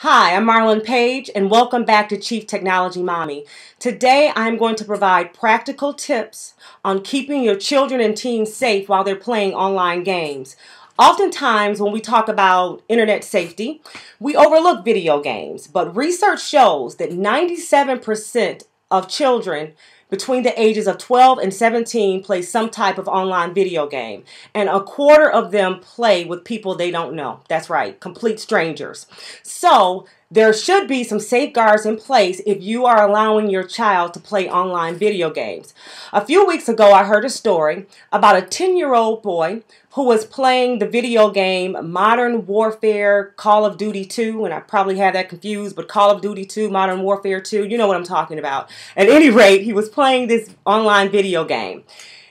Hi, I'm Marlon Page, and welcome back to Chief Technology Mommy. Today, I'm going to provide practical tips on keeping your children and teens safe while they're playing online games. Oftentimes, when we talk about internet safety, we overlook video games, but research shows that 97% of children between the ages of 12 and 17 play some type of online video game, and a quarter of them play with people they don't know. That's right, complete strangers. So there should be some safeguards in place if you are allowing your child to play online video games. A few weeks ago, I heard a story about a 10-year-old boy who was playing the video game Modern Warfare Call of Duty 2, and I probably had that confused, but Call of Duty 2, Modern Warfare 2, you know what I'm talking about. At any rate, he was playing this online video game.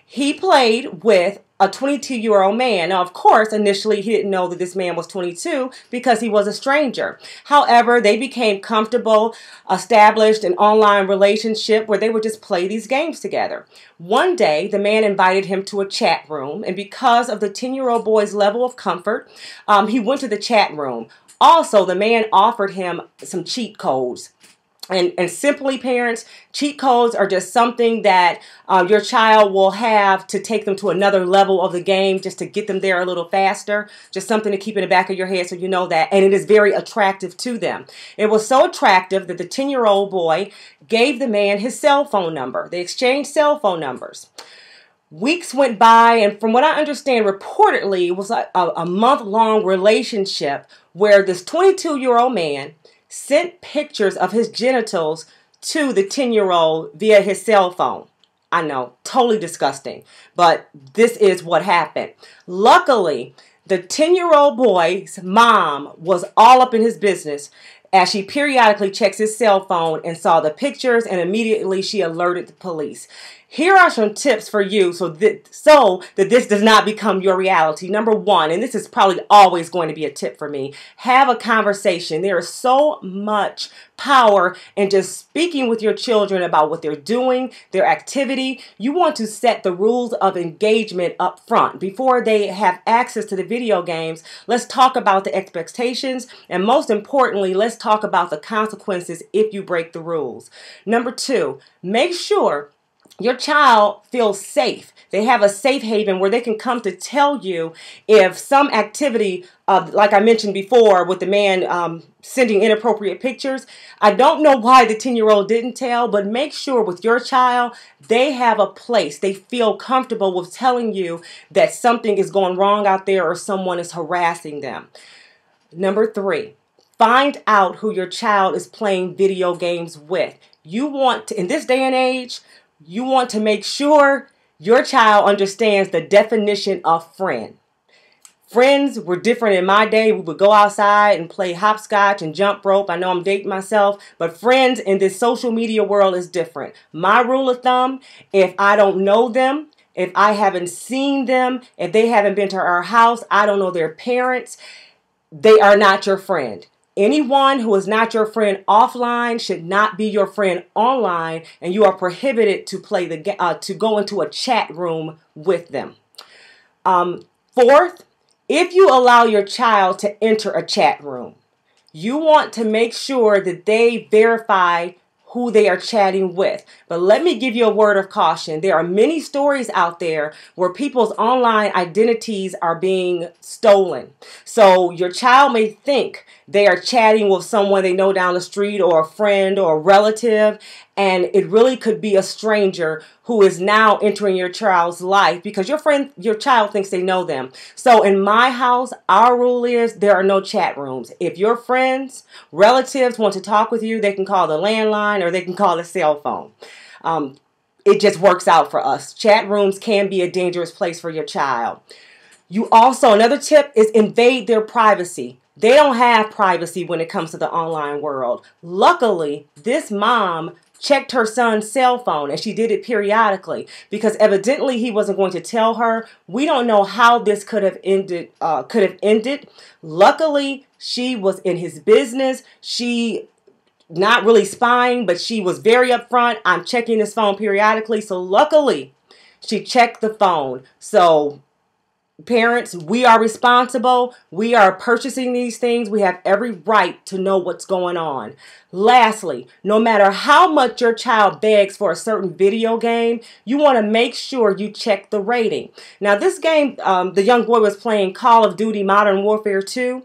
He played with a 22-year-old man. Now, of course, initially he didn't know that this man was 22 because he was a stranger. However, they became comfortable, established an online relationship where they would just play these games together. One day, the man invited him to a chat room, and because of the 10-year-old boy's level of comfort, he went to the chat room. Also, the man offered him some cheat codes. And simply, parents, cheat codes are just something that your child will have to take them to another level of the game, just to get them there a little faster. Just something to keep in the back of your head so you know that. And it is very attractive to them. It was so attractive that the 10-year-old boy gave the man his cell phone number. They exchanged cell phone numbers. Weeks went by, and from what I understand, reportedly, it was a month-long relationship where this 22-year-old man sent pictures of his genitals to the 10-year-old via his cell phone. I know, totally disgusting, but this is what happened. Luckily, the 10-year-old boy's mom was all up in his business as she periodically checks his cell phone and saw the pictures, and immediately she alerted the police. Here are some tips for you so that this does not become your reality. Number one, and this is probably always going to be a tip for me, have a conversation. There is so much power in just speaking with your children about what they're doing, their activity. You want to set the rules of engagement up front. Before they have access to the video games, let's talk about the expectations, and most importantly, let's talk about the consequences if you break the rules. Number two, make sure your child feels safe. They have a safe haven where they can come to tell you if some activity, like I mentioned before with the man sending inappropriate pictures. I don't know why the 10-year-old didn't tell, but make sure with your child, they have a place. They feel comfortable with telling you that something is going wrong out there or someone is harassing them. Number three, find out who your child is playing video games with. You want to, in this day and age, you want to make sure your child understands the definition of friend. Friends were different in my day. We would go outside and play hopscotch and jump rope. I know I'm dating myself, but friends in this social media world is different. My rule of thumb, if I don't know them, if I haven't seen them, if they haven't been to our house, I don't know their parents, they are not your friend. Anyone who is not your friend offline should not be your friend online, and you are prohibited to play to go into a chat room with them. Fourth, if you allow your child to enter a chat room, you want to make sure that they verify who they are chatting with. But let me give you a word of caution. There are many stories out there where people's online identities are being stolen. So your child may think they are chatting with someone they know down the street or a friend or a relative, and it really could be a stranger who is now entering your child's life because your child thinks they know them. So in my house, our rule is there are no chat rooms. If your friends, relatives want to talk with you, they can call the landline or they can call the cell phone. It just works out for us. Chat rooms can be a dangerous place for your child. You also, another tip is invade their privacy. They don't have privacy when it comes to the online world. Luckily, this mom checked her son's cell phone, and she did it periodically because evidently he wasn't going to tell her. We don't know how this could have ended. Luckily, she was in his business. She not really spying, but she was very upfront. I'm checking this phone periodically. So luckily, she checked the phone. So Parents, we are responsible. We are purchasing these things. We have every right to know what's going on. Lastly, no matter how much your child begs for a certain video game, you want to make sure you check the rating. Now, this game, the young boy was playing Call of Duty Modern Warfare 2.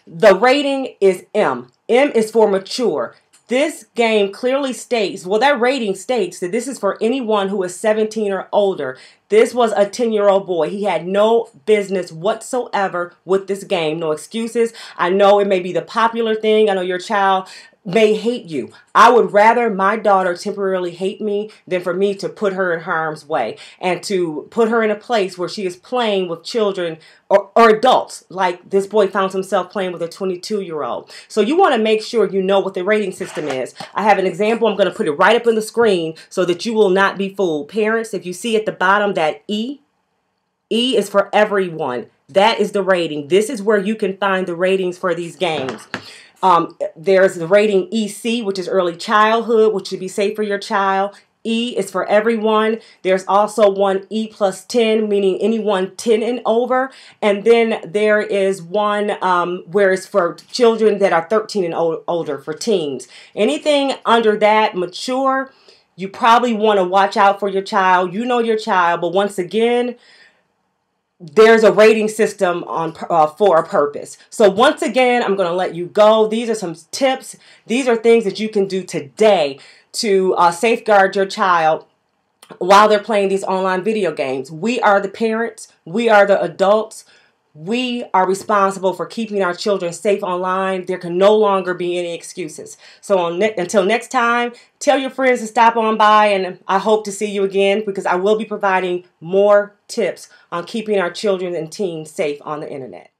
The rating is M. M is for mature. This game clearly states, well, that rating states that this is for anyone who is 17 or older. This was a 10-year-old boy. He had no business whatsoever with this game. No excuses. I know it may be the popular thing. I know your child may hate you. I would rather my daughter temporarily hate me than for me to put her in harm's way and to put her in a place where she is playing with children or adults, like this boy found himself playing with a 22-year-old. So you want to make sure you know what the rating system is. I have an example. I'm going to put it right up on the screen so that you will not be fooled. Parents, if you see at the bottom that E is for everyone. That is the rating. This is where you can find the ratings for these games. There's the rating EC, which is early childhood, which should be safe for your child. E is for everyone. There's also one E plus 10, meaning anyone 10 and over. And then there is one where it's for children that are 13 and older, for teens. Anything under that, mature, you probably want to watch out for your child. You know your child, but once again, there's a rating system on for a purpose. So once again, I'm going to let you go. These are some tips. These are things that you can do today to safeguard your child while they're playing these online video games. We are the parents. We are the adults. We are responsible for keeping our children safe online. There can no longer be any excuses. So until next time, tell your friends to stop on by, and I hope to see you again because I will be providing more tips on keeping our children and teens safe on the internet.